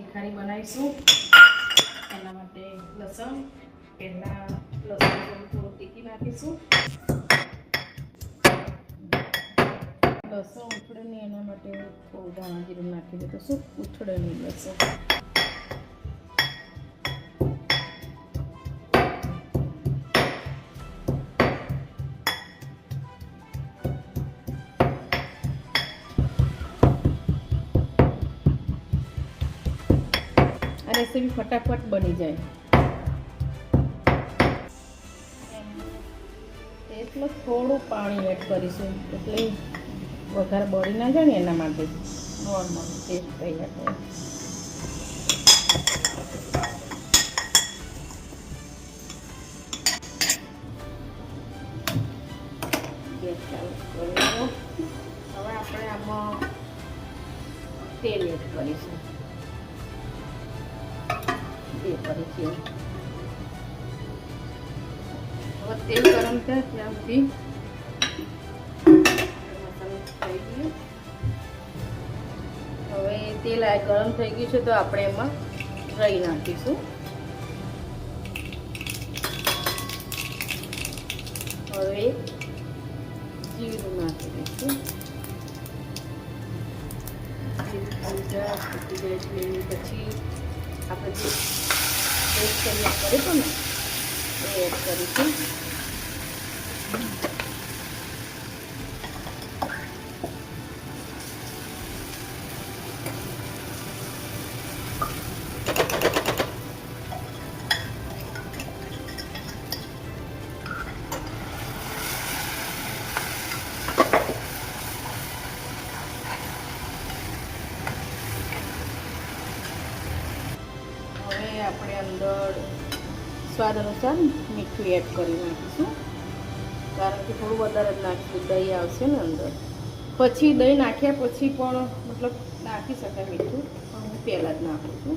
તીખારી બનાવીશું એના માટે લસણ પહેલાં લસણ થોડું તીખી નાખીશું. લસણ ઉછળે નહીં એના માટે થોડું ધાણા જીરું નાખી દે તો શું ઉછળે નહીં લસણ. આ રેસીપી ફટાફટ બની જાય. એટલે થોડું પાણી એડ કરીશું એટલે વઘાર બળી ના જાય ને એના માટે નોર્મલ ટેસ્ટ તૈયાર થાય. ગેસ ચાલુ કરી દો. હવે આપણે આમાં તેલ એડ કરીશું. એ કરીશું. હવે તેલ ગરમ થાય ત્યાં સુધી હવે તેલ ગરમ થઈ ગયું છે તો આપણે એમાં રાઈ નાખીશું. હવે જીરું નાખી દઈશું. પછી આપણે જે પેસ્ટ તૈયાર કરીશું ને એ એડ કરીશું. આપણે અંદર સ્વાદ અનુસાર મીઠું એડ કરી નાખીશું, કારણ કે થોડું વધારે જ નાખીશું. દહીં આવશે ને અંદર, પછી દહીં નાખ્યા પછી પણ મતલબ નાખી શકાય મીઠું, પણ હું પહેલાં જ નાખું છું.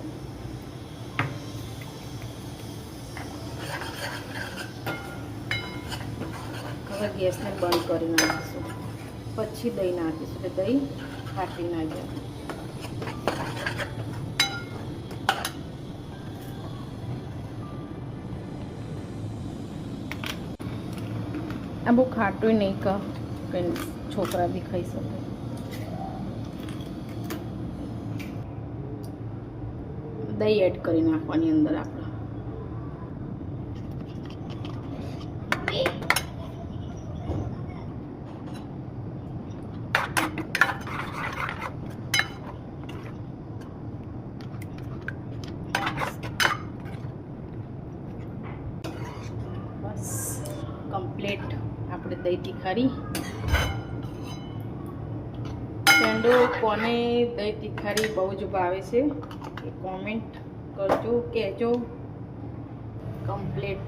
હવે ગેસને બંધ કરી નાખીશું, પછી દહીં નાખીશું એટલે દહીં ફાટી ના જાય. આ બહુ ખાટું નહીં કે છોકરા બી ખાઈ શકે. દહીં એડ કરી નાખવાની અંદર આપણે. બસ કમ્પ્લીટ આપણે દહીં તીખારી. ફ્રેન્ડો, કોને દહીં તીખારી બહુ જ ભાવે છે એ કોમેન્ટ કરજો, કહેજો. કમ્પ્લીટ